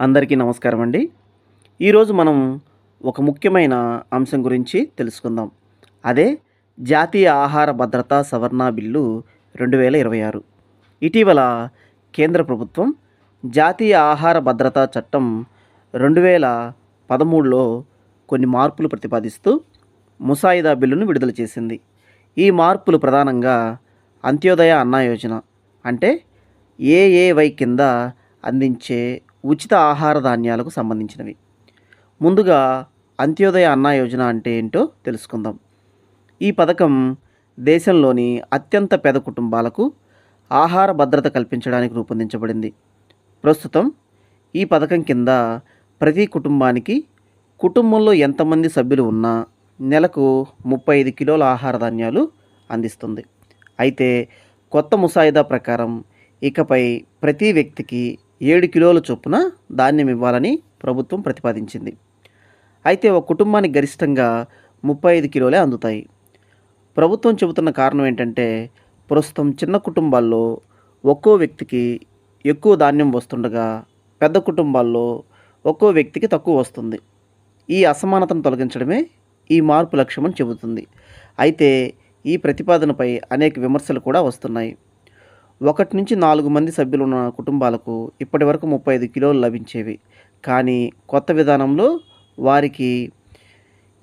అందరికీ నమస్కారం అండి. ఈరోజు మనం ఒక ముఖ్యమైన అంశం గురించి తెలుసుకుందాం. అదే జాతీయ ఆహార భద్రతా సవరణ బిల్లు 2026. ఇటీవల కేంద్ర ప్రభుత్వం జాతీయ ఆహార భద్రతా చట్టం 2013లో కొన్ని మార్పులు ప్రతిపాదిస్తూ ముసాయిదా బిల్లును విడుదల చేసింది. ఈ మార్పులు ప్రధానంగా అంత్యోదయ అన్న యోజన అంటే ఏఏవై కింద అందించే ఉచిత ఆహార ధాన్యాలకు సంబంధించినవి. ముందుగా అంత్యోదయ అన్న యోజన అంటే ఏంటో తెలుసుకుందాం. ఈ పథకం దేశంలోని అత్యంత పేద కుటుంబాలకు ఆహార భద్రత కల్పించడానికి రూపొందించబడింది. ప్రస్తుతం ఈ పథకం కింద ప్రతి కుటుంబానికి కుటుంబంలో ఎంతమంది సభ్యులు ఉన్నా నెలకు 35 కిలోల ఆహార ధాన్యాలు అందిస్తుంది. అయితే కొత్త ముసాయిదా ప్రకారం ఇకపై ప్రతి వ్యక్తికి 7 కిలోల చొప్పున ధాన్యం ఇవ్వాలని ప్రభుత్వం ప్రతిపాదించింది. అయితే ఒక కుటుంబానికి గరిష్టంగా 35 కిలోలే అందుతాయి. ప్రభుత్వం చెబుతున్న కారణం ఏంటంటే ప్రస్తుతం చిన్న కుటుంబాల్లో ఒక్కో వ్యక్తికి ఎక్కువ ధాన్యం వస్తుండగా పెద్ద కుటుంబాల్లో ఒక్కో వ్యక్తికి తక్కువ వస్తుంది. ఈ అసమానతను తొలగించడమే ఈ మార్పు లక్ష్యమని చెబుతుంది. అయితే ఈ ప్రతిపాదనపై అనేక విమర్శలు కూడా వస్తున్నాయి. 1 నుంచి 4 మంది సభ్యులున్న కుటుంబాలకు ఇప్పటివరకు 35 కిలోలు లభించేవి. కానీ కొత్త విధానంలో వారికి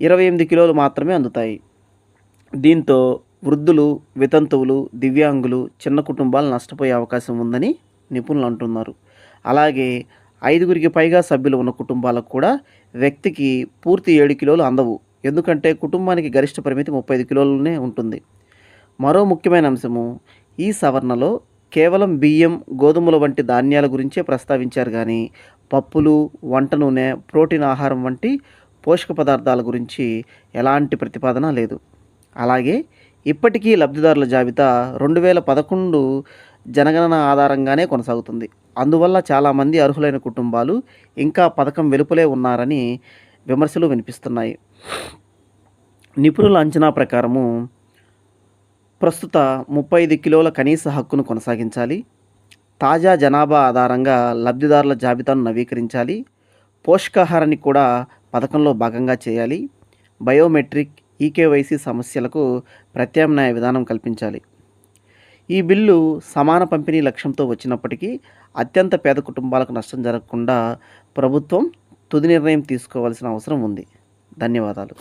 28 కిలోలు మాత్రమే అందుతాయి. దీంతో వృద్ధులు, వితంతువులు, దివ్యాంగులు, చిన్న కుటుంబాలు నష్టపోయే అవకాశం ఉందని నిపుణులు అంటున్నారు. అలాగే 5గురికి పైగా సభ్యులు ఉన్న కుటుంబాలకు కూడా వ్యక్తికి పూర్తి 7 కిలోలు అందవు. ఎందుకంటే కుటుంబానికి గరిష్ట పరిమితి 35 కిలోలనే ఉంటుంది. మరో ముఖ్యమైన అంశము ఈ సవరణలో కేవలం బియ్యం, గోధుమల వంటి ధాన్యాల గురించే ప్రస్తావించారు కానీ పప్పులు, వంట నూనె, ప్రోటీన్ ఆహారం వంటి పోషక పదార్థాల గురించి ఎలాంటి ప్రతిపాదన లేదు. అలాగే ఇప్పటికీ లబ్ధిదారుల జాబితా 2011 జనగణన ఆధారంగానే కొనసాగుతుంది. అందువల్ల చాలామంది అర్హులైన కుటుంబాలు ఇంకా పథకం వెలుపలే ఉన్నారని విమర్శలు వినిపిస్తున్నాయి. నిపుణుల అంచనా ప్రకారము ప్రస్తుత 35 కిలోల కనీస హక్కును కొనసాగించాలి. తాజా జనాభా ఆధారంగా లబ్ధిదారుల జాబితాను నవీకరించాలి. పోషకాహారాన్ని కూడా పథకంలో భాగంగా చేయాలి. బయోమెట్రిక్, ఈకేవైసీ సమస్యలకు ప్రత్యామ్నాయ విధానం కల్పించాలి. ఈ బిల్లు సమాన పంపిణీ లక్ష్యంతో వచ్చినప్పటికీ అత్యంత పేద కుటుంబాలకు నష్టం జరగకుండా ప్రభుత్వం తుది నిర్ణయం తీసుకోవాల్సిన అవసరం ఉంది. ధన్యవాదాలు.